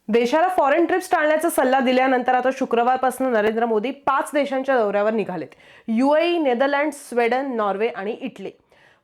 देशाला foreign trips टाळण्याचा सल्ला दिल्यानंतर आता शुक्रवारपासून नरेंद्र मोदी 5 देशांच्या दौऱ्यावर निघालेत. UAE, नेदरलँड, स्वीडन, नॉर्वे आणि इटली.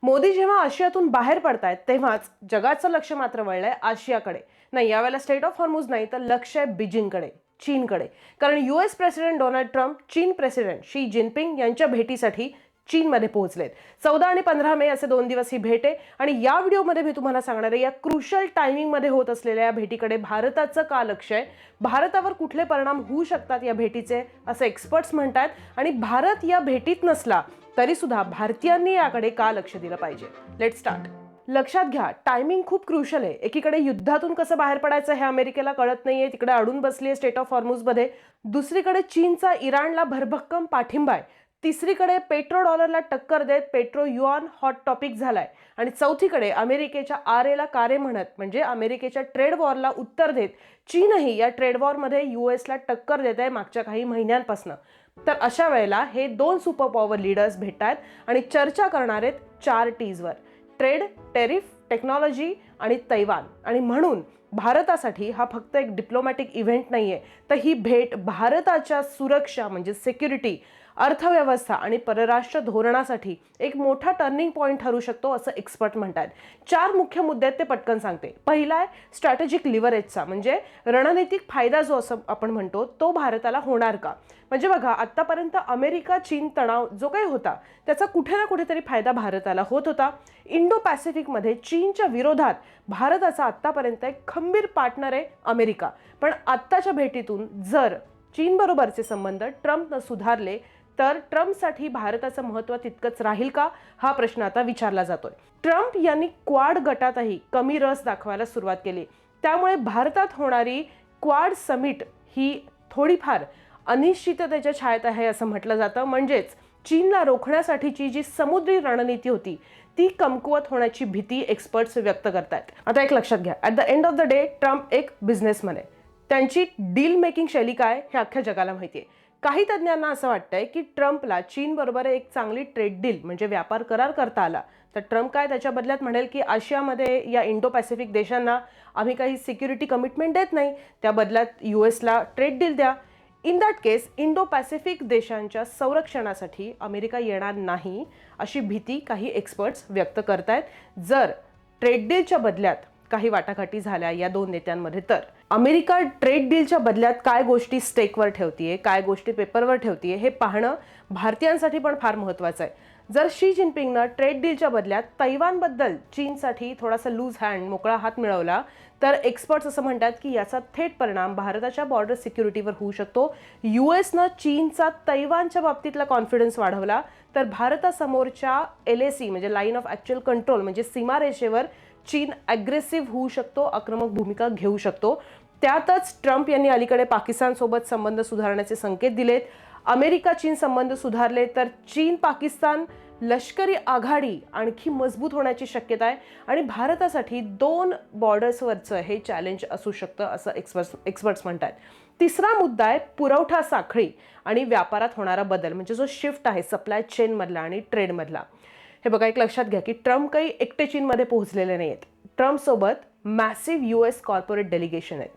मोदी जेव्हा आशियातून बाहेर पडतायत तेव्हाच जगाचं लक्ष मात्र वळलंय आशियाकडे. नाही, यावेळेला स्टेट ऑफ हॉर्मुझ नाही तर लक्ष आहे बीजिंगकडे, चीनकडे. कारण US प्रेसिडेंट डोनाल्ड ट्रम्प चीन प्रेसिडेंट शी जिनपिंग यांच्या भेटीसाठी चीनमध्ये पोहोचलेत. 14 आणि 15 मे असे 2 दिवस ही भेट आहे आणि या व्हिडिओमध्ये मी तुम्हाला सांगणार आहे या क्रुशल टायमिंगमध्ये होत असलेल्या या भेटीकडे भारताचं का लक्ष आहे, भारतावर कुठले परिणाम होऊ शकतात या भेटीचे असे एक्सपर्ट्स म्हणतात आणि भारत या भेटीत नसला तरी सुद्धा भारतीयांनी याकडे का लक्ष दिलं पाहिजे. Let's start. लक्षात घ्या, टायमिंग खूप क्रुशल आहे. एकीकडे युद्धातून कसं बाहेर पडायचं हे अमेरिकेला कळत नाहीये, तिकडे अडून बसली आहे स्टेट ऑफ हॉर्मुझमध्ये. दुसरीकडे चीनचा इराणला भरभक्कम पाठिंबा आहे. तिसरीकडे पेट्रो डॉलरला टक्कर देत पेट्रो युआन हॉट टॉपिक झालाय आणि चौथीकडे अमेरिकेच्या RAला कारे म्हणत म्हणजे अमेरिकेच्या ट्रेड वॉरला उत्तर देत चीनही या ट्रेड वॉरमध्ये USला टक्कर देत आहे मागच्या काही महिन्यांपासून. तर अशा वेळेला हे 2 सुपर पॉवर लीडर्स भेटतात आणि चर्चा करणार आहेत 4 Tवर: ट्रेड, टेरिफ, टेक्नॉलॉजी आणि तैवान. आणि म्हणून भारतासाठी हा फक्त एक डिप्लोमॅटिक इव्हेंट नाहीये, तर ही भेट भारताच्या सुरक्षा म्हणजे सिक्युरिटी, अर्थव्यवस्था आणि परराष्ट्र धोरणासाठी एक मोठा टर्निंग पॉइंट ठरू शकतो असं एक्सपर्ट म्हणतात. 4 मुख्य मुद्दे आहेत, ते पटकन सांगते. पहिला आहे स्ट्रॅटेजिक लिव्हरेजचा, म्हणजे रणनीतिक फायदा जो असं आपण म्हणतो तो भारताला होणार का. म्हणजे बघा, आतापर्यंत अमेरिका चीन तणाव जो काही होता त्याचा कुठे ना कुठेतरी फायदा भारताला होत होता. इंडो पॅसिफिकमध्ये चीनच्या विरोधात भारताचा आतापर्यंत एक खंबीर पार्टनर आहे अमेरिका. पण आत्ताच्या भेटीतून जर चीनबरोबरचे संबंध ट्रम्पनं सुधारले तर ट्रम्पसाठी भारताचं महत्त्व तितकंच राहील का, हा प्रश्न आता विचारला जातोय. ट्रम्प यांनी क्वाड गटातही कमी रस दाखवायला सुरुवात केली. त्यामुळे भारतात होणारी क्वाड समिट ही थोडीफार अनिश्चिततेच्या छायेत आहे असं म्हटलं जातं. म्हणजेच चीनला रोखण्यासाठीची जी समुद्री रणनीती होती ती कमकुवत होण्याची भीती एक्सपर्ट्स व्यक्त करतात. आता एक लक्षात घ्या, at the end of the day Trump एक बिझनेसमॅन आहे. त्यांची डील मेकिंग शैली काय हे अख्ख्या जगाला माहिती आहे. काही तज्ज्ञांना असं वाटतंय की ट्रम्पला चीनबरोबर एक चांगली ट्रेड डील म्हणजे व्यापार करार करता आला तर ट्रम्प काय त्याच्या बदल्यात म्हणेल की आशियामध्ये या इंडो पॅसिफिक देशांना आम्ही काही सिक्युरिटी कमिटमेंट देत नाही, त्या बदल्यात USला ट्रेड डील द्या. In that case Indo Pacific देशांच्या संरक्षणासाठी अमेरिका येणार नाही अशी भीती काही एक्सपर्ट्स व्यक्त करतायत. जर ट्रेड डीलच्या बदल्यात काही वाटाघाटी झाल्या या 2 नेत्यांमध्ये तर अमेरिका ट्रेड डीलच्या बदल्यात काय गोष्टी स्टेकवर ठेवतीये, काय गोष्टी पेपरवर ठेवतीये हे पाहणं भारतीयांसाठी पण फार महत्त्वाचं आहे. जर शी जिनपिंगनं ट्रेड डीलच्या बदल्यात तैवानबद्दल चीनसाठी थोडासा लूज हँड, मोकळा हात मिळवला तर एक्सपर्ट्स असं म्हणतात की याचा थेट परिणाम भारताच्या बॉर्डर सिक्युरिटीवर होऊ शकतो. USनं चीनचा तैवानच्या बाबतीतला कॉन्फिडन्स वाढवला तर भारतासमोरच्या LAC म्हणजे लाईन ऑफ ॲक्च्युअल कंट्रोल म्हणजे सीमारेषेवर चीन ॲग्रेसिव्ह होऊ शकतो, आक्रमक भूमिका घेऊ शकतो. त्यातच ट्रम्प यांनी अलीकडे पाकिस्तानसोबत संबंध सुधारण्याचे संकेत दिलेत. अमेरिका चीन संबंध सुधारले तर चीन पाकिस्तान लष्करी आघाडी आणखी मजबूत होण्याची शक्यता आहे आणि भारतासाठी 2 बॉर्डर्सवरचं हे चॅलेंज असू शकतं असं एक्सपर्ट्स म्हणतात. तिसरा मुद्दा आहे पुरवठा साखळी आणि व्यापारात होणारा बदल म्हणजे जो शिफ्ट आहे सप्लाय चेनमधला आणि ट्रेडमधला. हे बघा, एक लक्षात घ्या की ट्रम्प काही एकटे चीनमध्ये पोहोचलेले नाही आहेत. ट्रम्पसोबत मॅसिव्ह US कॉर्पोरेट डेलिगेशन आहेत.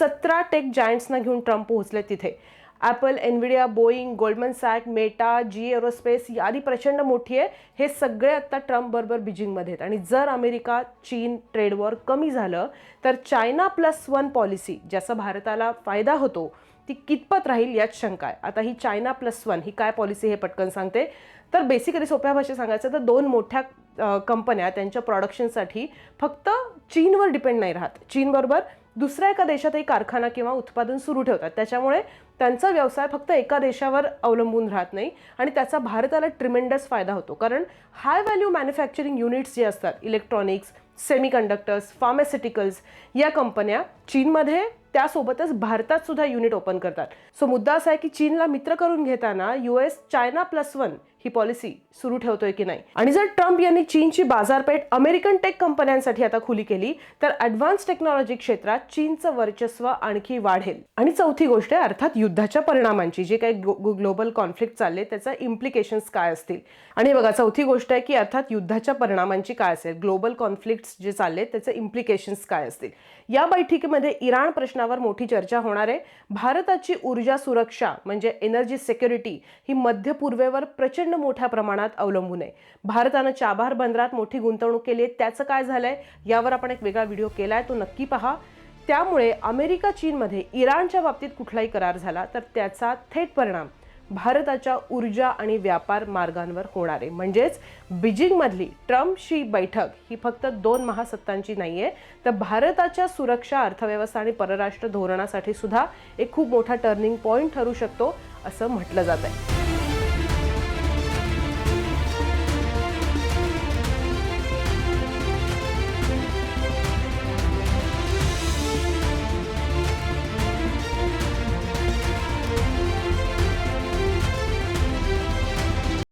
17 टेक जायंट्सना घेऊन ट्रम्प पोहोचले तिथे. Apple, Nvidia, Boeing, Goldman Sachs, Meta, GE aerospace यादी प्रचंड मोठी आहे. हे सगळे आत्ता ट्रम्प बरोबर बीजिंगमध्ये आहेत. आणि जर अमेरिका चीन ट्रेड वॉर कमी झालं तर China+1 पॉलिसी ज्याचा भारताला फायदा होतो ती कितपत राहील यात शंका आहे. आता ही China+1 ही काय पॉलिसी हे पटकन सांगते. तर बेसिकली सोप्या भाषेत सांगायचं तर 2 मोठ्या कंपन्या त्यांच्या प्रोडक्शनसाठी फक्त चीनवर डिपेंड नाही राहत, चीनबरोबर दुसऱ्या एका देशातही कारखाना किंवा उत्पादन सुरू ठेवतात. त्याच्यामुळे त्यांचा व्यवसाय फक्त एका देशावर अवलंबून राहत नाही आणि त्याचा भारताला ट्रिमेंडस फायदा होतो. कारण हाय व्हॅल्यू मॅन्युफॅक्चरिंग युनिट्स जे असतात, इलेक्ट्रॉनिक्स, सेमीकंडक्टर्स, फार्मास्युटिकल्स, या कंपन्या चीनमध्ये त्यासोबतच भारतात सुद्धा युनिट ओपन करतात. सो मुद्दा असा आहे की चीनला मित्र करून घेताना US China+1 ही पॉलिसी सुरू ठेवतोय की नाही. आणि जर ट्रम्प यांनी चीनची बाजारपेठ अमेरिकन टेक कंपन्यांसाठी आता खुली केली तर ॲडव्हान्स टेक्नॉलॉजी क्षेत्रात चीनचं वर्चस्व आणखी वाढेल. आणि चौथी गोष्ट आहे अर्थात युद्धाच्या परिणामांची, जे काही ग्लोबल कॉन्फ्लिक्ट चालले त्याचा इम्प्लिकेशन्स काय असतील. आणि बघा चौथी गोष्ट आहे की अर्थात युद्धाच्या परिणामांची काय असेल, ग्लोबल कॉन्फ्लिक्ट्स जे चालले त्याचे इम्प्लिकेशन्स काय असतील. या बैठकीमध्ये इराण प्रश्नावर मोठी चर्चा होणार आहे. भारताची ऊर्जा सुरक्षा म्हणजे एनर्जी सिक्युरिटी ही मध्य पूर्वेवर प्रचंड मोठ्या प्रमाणात अवलंबून आहे. भारतानं चाबार बंदरात मोठी गुंतवणूक केली आहे, त्याचं काय झालंय यावर आपण एक वेगळा व्हिडिओ केलाय, तो नक्की पहा. त्यामुळे अमेरिका चीनमध्ये इराणच्या बाबतीत कुठलाही करार झाला तर त्याचा थेट परिणाम भारताच्या ऊर्जा आणि व्यापार मार्गांवर होणार आहे. म्हणजेच बीजिंगमधली ट्रम्पची बैठक ही फक्त दोन महासत्तांची नाहीये, तर भारताच्या सुरक्षा, अर्थव्यवस्था आणि परराष्ट्र धोरणासाठी सुद्धा एक खूप मोठा टर्निंग पॉइंट ठरू शकतो असं म्हटलं जात आहे.